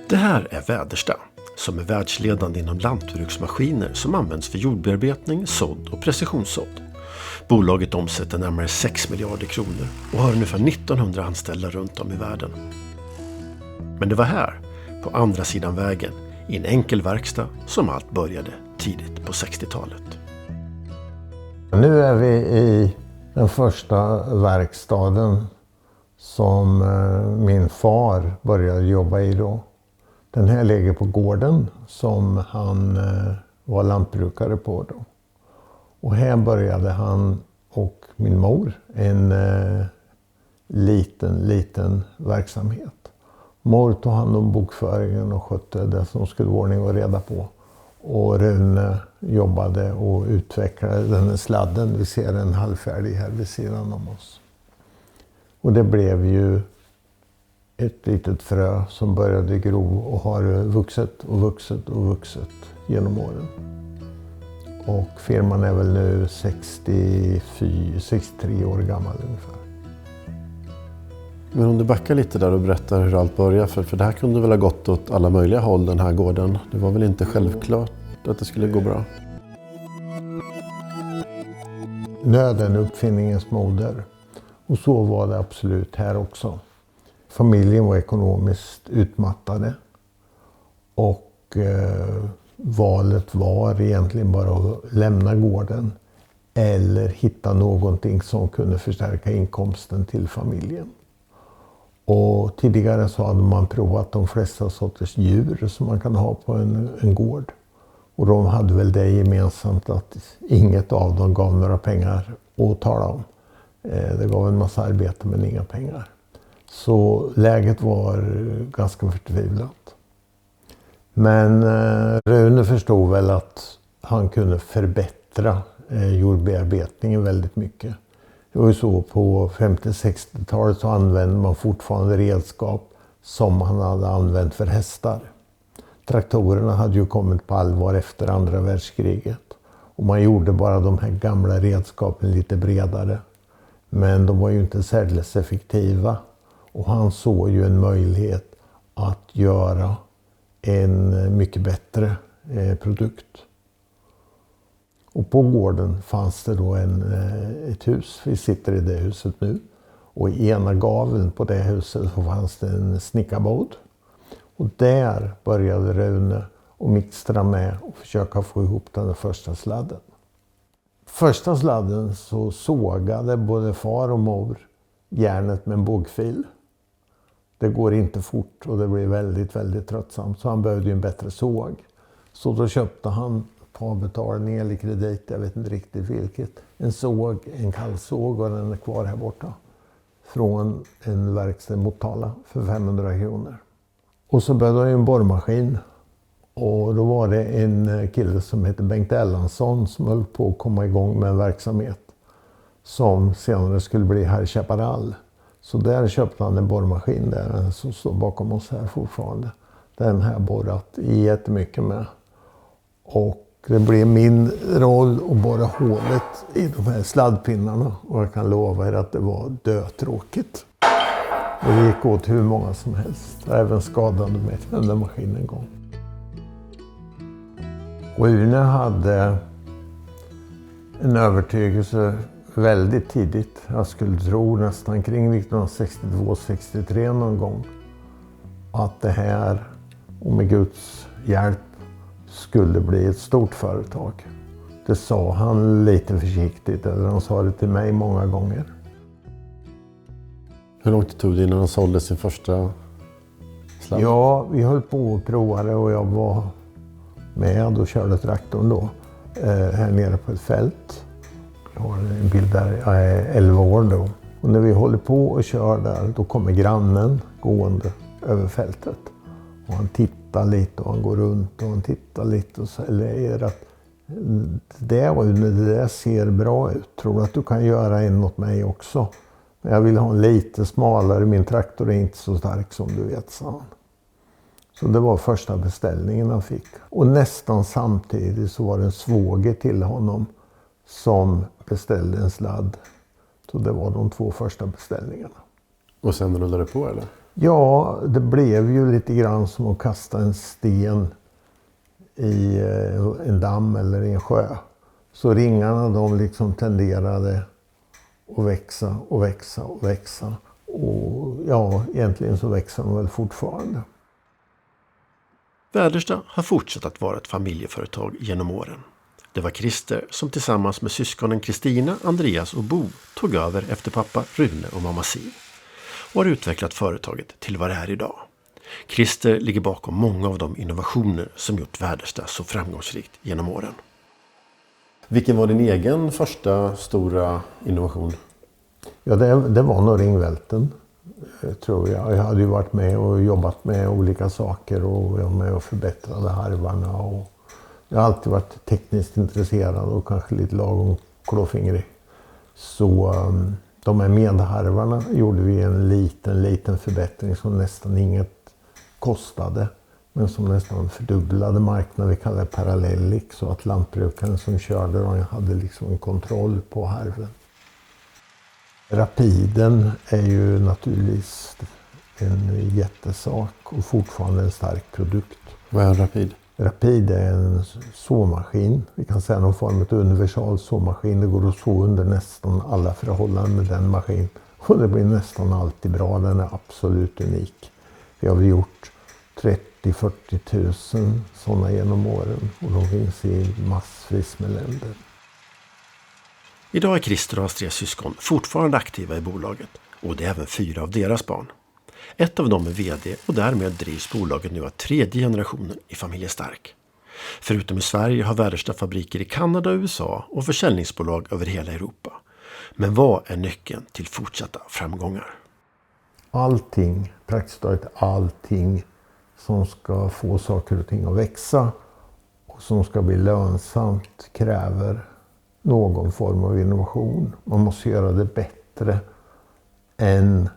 Det här är Väderstad, som är världsledande inom lantbruksmaskiner som används för jordbearbetning, sådd och precisionssådd. Bolaget omsätter närmare 6 miljarder kronor och har ungefär 1900 anställda runt om i världen. Men det var här, på andra sidan vägen, i en enkel verkstad som allt började tidigt på 60-talet. Nu är vi i den första verkstaden som min far började jobba i då. Den här ligger på gården som han var lantbrukare på då. Och här började han och min mor en liten verksamhet. Mor tog hand om bokföringen och skötte det som skulle vara ordning och reda på. Och Rune jobbade och utvecklade den här sladden. Vi ser en halvfärdig här vid sidan om oss. Och det blev ju ett litet frö som började gro och har vuxit genom åren. Och firman är väl nu 63 år gammal ungefär. Men om du backar lite där och berättar hur allt började, för det här kunde väl ha gått åt alla möjliga håll, den här gården. Det var väl inte självklart att det skulle gå bra? Nöden är uppfinningens moder. Och så var det absolut här också. Familjen var ekonomiskt utmattade. Och valet var egentligen bara att lämna gården. Eller hitta någonting som kunde förstärka inkomsten till familjen. Och tidigare så hade man provat de flesta sorters djur som man kan ha på en gård. Och de hade väl det gemensamt att inget av dem gav några pengar att tala om. Det gav en massa arbete men inga pengar. Så läget var ganska förtvivlat. Men Rune förstod väl att han kunde förbättra jordbearbetningen väldigt mycket. Det var ju så på 50-60-talet så använde man fortfarande redskap som man hade använt för hästar. Traktorerna hade ju kommit på allvar efter andra världskriget. Och man gjorde bara de här gamla redskapen lite bredare. Men de var ju inte särskilt effektiva. Och han såg ju en möjlighet att göra en mycket bättre produkt. Och på gården fanns det då ett hus. Vi sitter i det huset nu. Och i ena gaveln på det huset så fanns det en snickarbod. Och där började Rune och mixtra med och försöka få ihop den första sladden. Första sladden så sågade både far och mor järnet med en bågfil. Det går inte fort och det blir väldigt, väldigt tröttsamt. Så han behövde ju en bättre såg. Så då köpte han på avbetalning eller kredit, jag vet inte riktigt vilket. En såg, en kallsåg och den är kvar här borta. Från en verkstad i Motala för 500 kronor. Och så började jag en borrmaskin. Och då var det en kille som heter Bengt Erlandsson som höll på att komma igång med en verksamhet. Som senare skulle bli Herr Chaparral. Så där köpte han en borrmaskin där som står bakom oss här fortfarande. Den här borrat jättemycket med. Och det blev min roll att borra hålet i de här sladdpinnarna. Och jag kan lova er att det var dötråkigt. Och det gick åt hur många som helst. Jag även skadade mig den där maskinen en gång. Rune hade en övertygelse väldigt tidigt. Jag skulle tro nästan kring 1962-63 någon gång. Att det här, och med Guds hjälp, skulle bli ett stort företag. Det sa han lite försiktigt, eller han sa det till mig många gånger. Hur långt tog det innan han sålde sin första sladd? Ja, vi höll på att prova det och jag var med och körde traktorn då. Här nere på ett fält. Jag har en bild där, jag är 11 år då. Och när vi håller på och kör där, då kommer grannen gående över fältet. Och han tittar lite och han går runt och han tittar lite och säger att det där ser bra ut. Tror du att du kan göra en åt mig också? Men jag vill ha en lite smalare, min traktor är inte så stark som du vet, sa han. Så det var första beställningen han fick. Och nästan samtidigt så var det en svåger till honom som beställde en sladd. Så det var de 2 första beställningarna. Och sen rullade det på eller? Ja, det blev ju lite grann som att kasta en sten i en damm eller i en sjö. Så ringarna de liksom tenderade att växa och växa och växa. Och ja, egentligen så växer de väl fortfarande. Väderstad har fortsatt att vara ett familjeföretag genom åren. Det var Christer som tillsammans med syskonen Kristina, Andreas och Bo tog över efter pappa Rune och mamma Siv och har utvecklat företaget till vad det är idag. Christer ligger bakom många av de innovationer som gjort Väderstad så framgångsrikt genom åren. Vilken var din egen första stora innovation? Ja, det var nog ringvälten, tror jag. Jag hade ju varit med och jobbat med olika saker och var med och förbättrade harvarna. Och jag har alltid varit tekniskt intresserad och kanske lite lagom klåfingrig. Så de här medharvarna gjorde vi en liten förbättring som nästan inget kostade. Men som nästan fördubblade marknaden. Vi kallar det parallellik, så att lantbrukaren som körde de hade liksom en kontroll på harven. Rapiden är ju naturligtvis en jättesak och fortfarande en stark produkt. Vad är en rapid? Rapid är en såmaskin. Vi kan säga någon form av universal såmaskin. Det går att så under nästan alla förhållanden med den maskin. Och det blir nästan alltid bra. Den är absolut unik. Vi har gjort 30-40 000 sådana genom åren. Och de finns i massvis med länder. Idag är Christer och hans 3 syskon fortfarande aktiva i bolaget och det är även 4 av deras barn. Ett av dem är vd och därmed drivs bolaget nu av 3:e generationen i familjen Stark. Förutom i Sverige har Väderstad fabriker i Kanada och USA och försäljningsbolag över hela Europa. Men vad är nyckeln till fortsatta framgångar? Allting, praktiskt taget allting som ska få saker och ting att växa och som ska bli lönsamt kräver någon form av innovation. Man måste göra det bättre än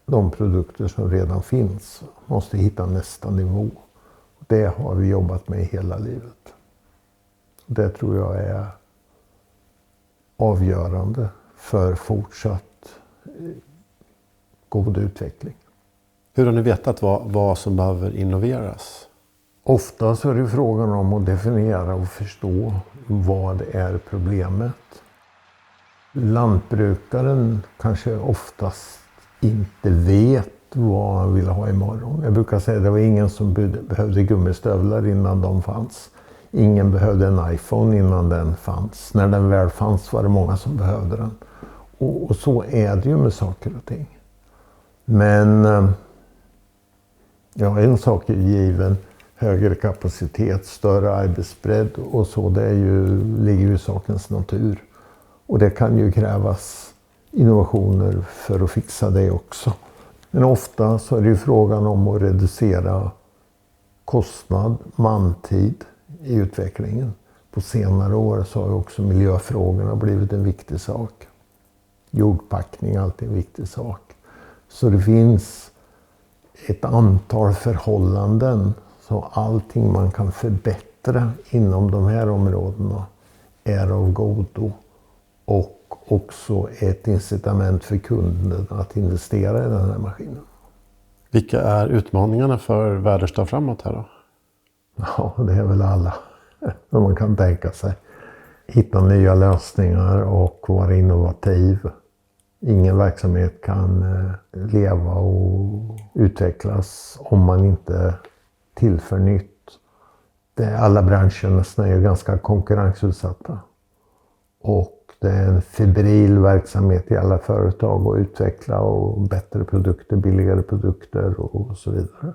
de produkter som redan finns. Man måste hitta nästa nivå. Det har vi jobbat med hela livet. Det tror jag är avgörande för fortsatt god utveckling. Hur har ni vetat vad som behöver innoveras? Ofta så är det frågan om att definiera och förstå vad är problemet. Lantbrukaren kanske oftast inte vet vad han vill ha imorgon. Jag brukar säga att det var ingen som behövde gummistövlar innan de fanns. Ingen behövde en iPhone innan den fanns. När den väl fanns var det många som behövde den. Och så är det ju med saker och ting. Men ja, en sak är given. Högre kapacitet, större arbetsbredd och så. Det är ligger ju i sakens natur. Och det kan ju krävas innovationer för att fixa det också. Men ofta så är det ju frågan om att reducera kostnad, mantid i utvecklingen. På senare år så har också miljöfrågorna blivit en viktig sak. Jordpackning är alltid en viktig sak. Så det finns ett antal förhållanden. Så allting man kan förbättra inom de här områdena är av godo. Och också ett incitament för kunden att investera i den här maskinen. Vilka är utmaningarna för Väderstad framåt här då? Ja, det är väl alla. Som man kan tänka sig. Hitta nya lösningar och vara innovativ. Ingen verksamhet kan leva och utvecklas om man inte tillför nytt. Alla branscherna är ju ganska konkurrensutsatta. Och det är en febril verksamhet i alla företag att utveckla och bättre produkter, billigare produkter och så vidare.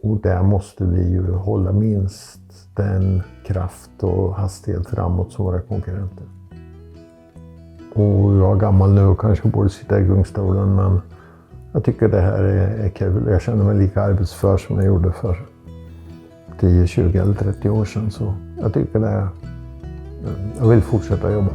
Och där måste vi ju hålla minst den kraft och hastighet framåt som våra konkurrenter. Och jag är gammal nu och kanske borde sitta i gungstolen, men jag tycker det här är kul. Jag känner mig lika arbetsför som jag gjorde för 10, 20 eller 30 år sedan. Så jag tycker jag vill fortsätta jobba.